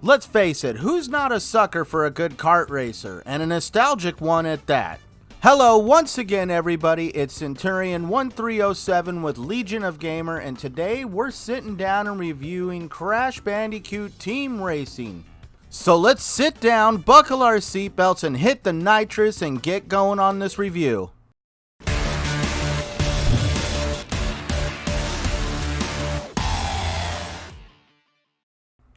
Let's face it, who's not a sucker for a good kart racer, and a nostalgic one at that? Hello once again everybody, it's Centurion1307 with Legion of Gamer, and today we're sitting down and reviewing Crash Bandicoot Team Racing. So let's sit down, buckle our seatbelts, and hit the nitrous and get going on this review.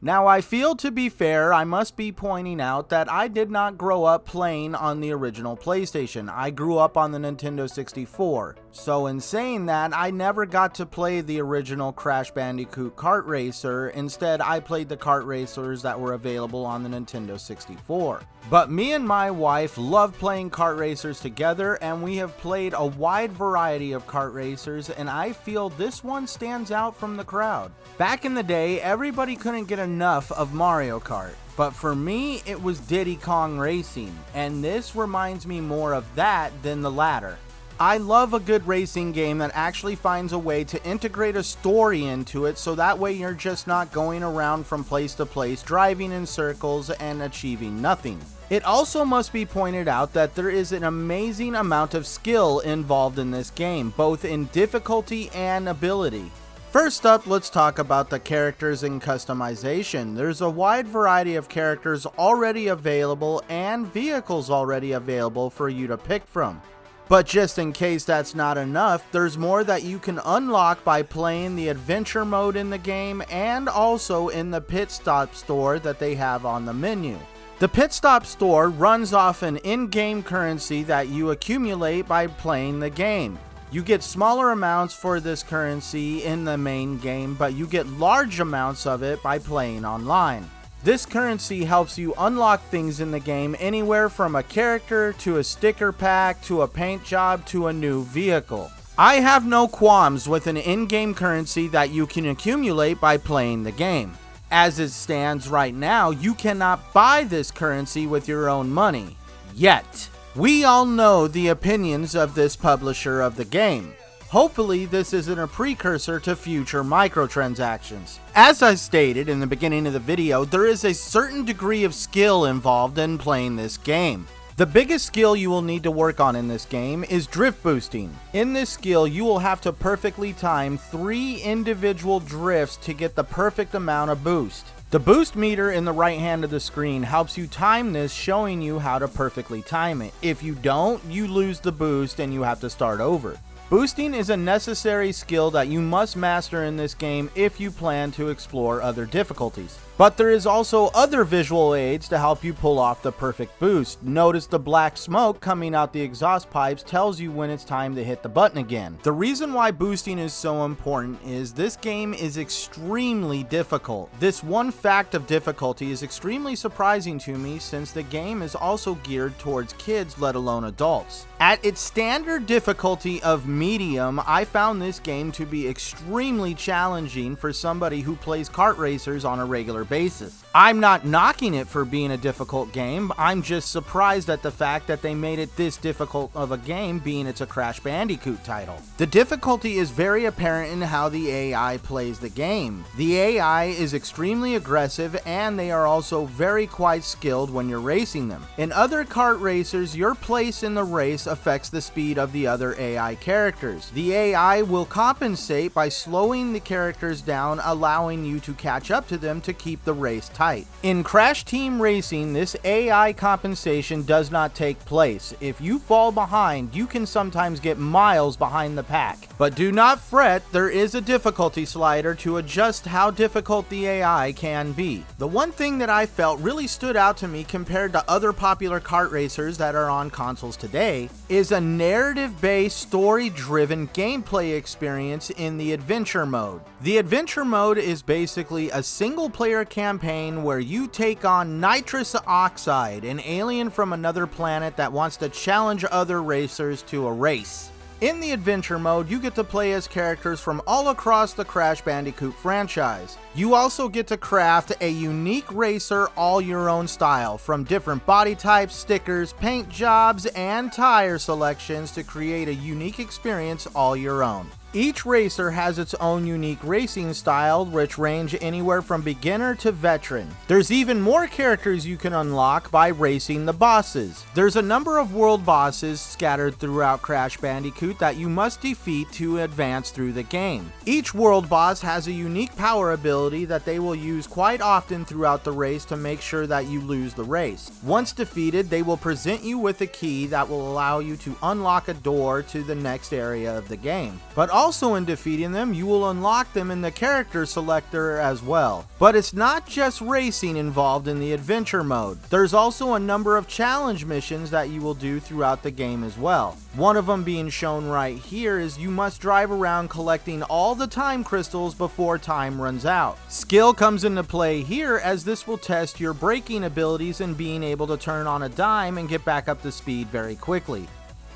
Now, I feel to be fair, I must be pointing out that I did not grow up playing on the original PlayStation. I grew up on the Nintendo 64. So in saying that, I never got to play the original Crash Bandicoot kart racer. Instead, I played the kart racers that were available on the Nintendo 64. But me and my wife love playing kart racers together, and we have played a wide variety of kart racers, and I feel this one stands out from the crowd. Back in the day, everybody couldn't get enough of Mario Kart, but for me, it was Diddy Kong Racing, and this reminds me more of that than the latter. I love a good racing game that actually finds a way to integrate a story into it, so that way you're just not going around from place to place, driving in circles and achieving nothing. It also must be pointed out that there is an amazing amount of skill involved in this game, both in difficulty and ability. First up, let's talk about the characters and customization. There's a wide variety of characters already available and vehicles already available for you to pick from. But just in case that's not enough, there's more that you can unlock by playing the adventure mode in the game and also in the pit stop store that they have on the menu. The pit stop store runs off an in-game currency that you accumulate by playing the game. You get smaller amounts for this currency in the main game, but you get large amounts of it by playing online. This currency helps you unlock things in the game, anywhere from a character to a sticker pack to a paint job to a new vehicle. I have no qualms with an in-game currency that you can accumulate by playing the game. As it stands right now, you cannot buy this currency with your own money. Yet. We all know the opinions of this publisher of the game. Hopefully this isn't a precursor to future microtransactions. As I stated in the beginning of the video, there is a certain degree of skill involved in playing this game. The biggest skill you will need to work on in this game is drift boosting. In this skill, you will have to perfectly time 3 individual drifts to get the perfect amount of boost. The boost meter in the right hand of the screen helps you time this, showing you how to perfectly time it. If you don't, you lose the boost and you have to start over. Boosting is a necessary skill that you must master in this game if you plan to explore other difficulties. But there is also other visual aids to help you pull off the perfect boost. Notice the black smoke coming out the exhaust pipes tells you when it's time to hit the button again. The reason why boosting is so important is this game is extremely difficult. This one fact of difficulty is extremely surprising to me, since the game is also geared towards kids, let alone adults. At its standard difficulty of medium, I found this game to be extremely challenging for somebody who plays kart racers on a regular basis. I'm not knocking it for being a difficult game, I'm just surprised at the fact that they made it this difficult of a game, being it's a Crash Bandicoot title. The difficulty is very apparent in how the AI plays the game. The AI is extremely aggressive, and they are also very quite skilled when you're racing them. In other kart racers, your place in the race affects the speed of the other AI characters. The AI will compensate by slowing the characters down, allowing you to catch up to them to keep the race tight. In Crash Team Racing, this AI compensation does not take place. If you fall behind, you can sometimes get miles behind the pack. But do not fret, there is a difficulty slider to adjust how difficult the AI can be. The one thing that I felt really stood out to me compared to other popular kart racers that are on consoles today is a narrative-based, story-driven gameplay experience in the adventure mode. The adventure mode is basically a single-player campaign where you take on nitrous oxide, an alien from another planet that wants to challenge other racers to a race. In the adventure mode, you get to play as characters from all across the Crash Bandicoot franchise. You also get to craft a unique racer all your own style, from different body types, stickers, paint jobs, and tire selections to create a unique experience all your own. Each racer has its own unique racing style, which range anywhere from beginner to veteran. There's even more characters you can unlock by racing the bosses. There's a number of world bosses scattered throughout Crash Bandicoot that you must defeat to advance through the game. Each world boss has a unique power ability that they will use quite often throughout the race to make sure that you lose the race. Once defeated, they will present you with a key that will allow you to unlock a door to the next area of the game. But also in defeating them, you will unlock them in the character selector as well. But it's not just racing involved in the adventure mode. There's also a number of challenge missions that you will do throughout the game as well. One of them being shown right here is you must drive around collecting all the time crystals before time runs out. Skill comes into play here, as this will test your braking abilities and being able to turn on a dime and get back up to speed very quickly.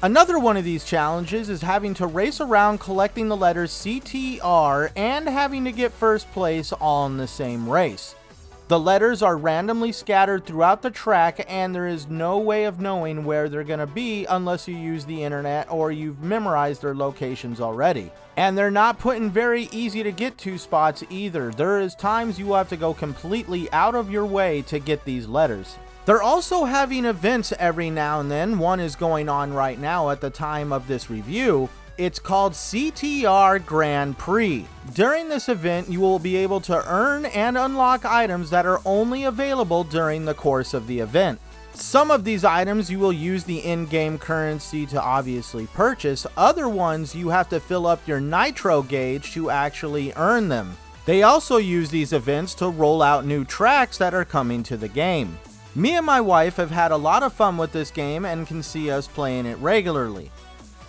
Another one of these challenges is having to race around collecting the letters CTR and having to get first place all in the same race. The letters are randomly scattered throughout the track, and there is no way of knowing where they're going to be unless you use the internet or you've memorized their locations already. And they're not put in very easy to get to spots either. There is times you will have to go completely out of your way to get these letters. They're also having events every now and then. One is going on right now at the time of this review. It's called CTR Grand Prix. During this event, you will be able to earn and unlock items that are only available during the course of the event. Some of these items you will use the in-game currency to obviously purchase. Other ones you have to fill up your nitro gauge to actually earn them. They also use these events to roll out new tracks that are coming to the game. Me and my wife have had a lot of fun with this game and can see us playing it regularly.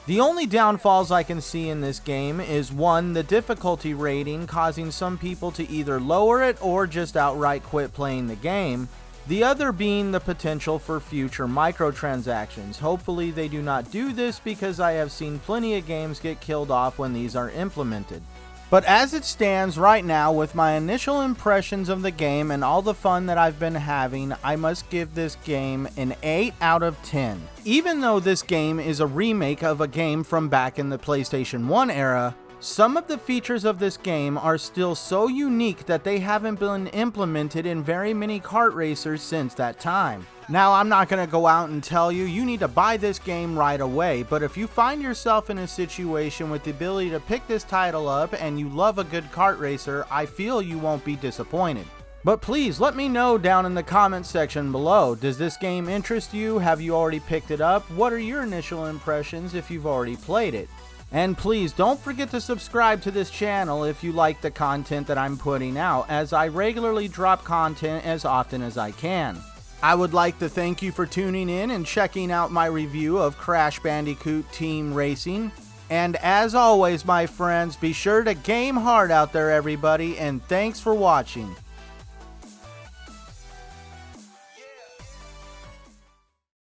The only downfalls I can see in this game is one, the difficulty rating causing some people to either lower it or just outright quit playing the game. The other being the potential for future microtransactions. Hopefully they do not do this, because I have seen plenty of games get killed off when these are implemented. But as it stands right now, with my initial impressions of the game and all the fun that I've been having, I must give this game an 8 out of 10. Even though this game is a remake of a game from back in the PlayStation 1 era, some of the features of this game are still so unique that they haven't been implemented in very many kart racers since that time. Now, I'm not going to go out and tell you need to buy this game right away, but if you find yourself in a situation with the ability to pick this title up and you love a good kart racer, I feel you won't be disappointed. But please let me know down in the comment section below. Does this game interest you? Have you already picked it up? What are your initial impressions if you've already played it? And please don't forget to subscribe to this channel if you like the content that I'm putting out, as I regularly drop content as often as I can. I would like to thank you for tuning in and checking out my review of Crash Bandicoot Team Racing. And as always, my friends, be sure to game hard out there, everybody, and thanks for watching.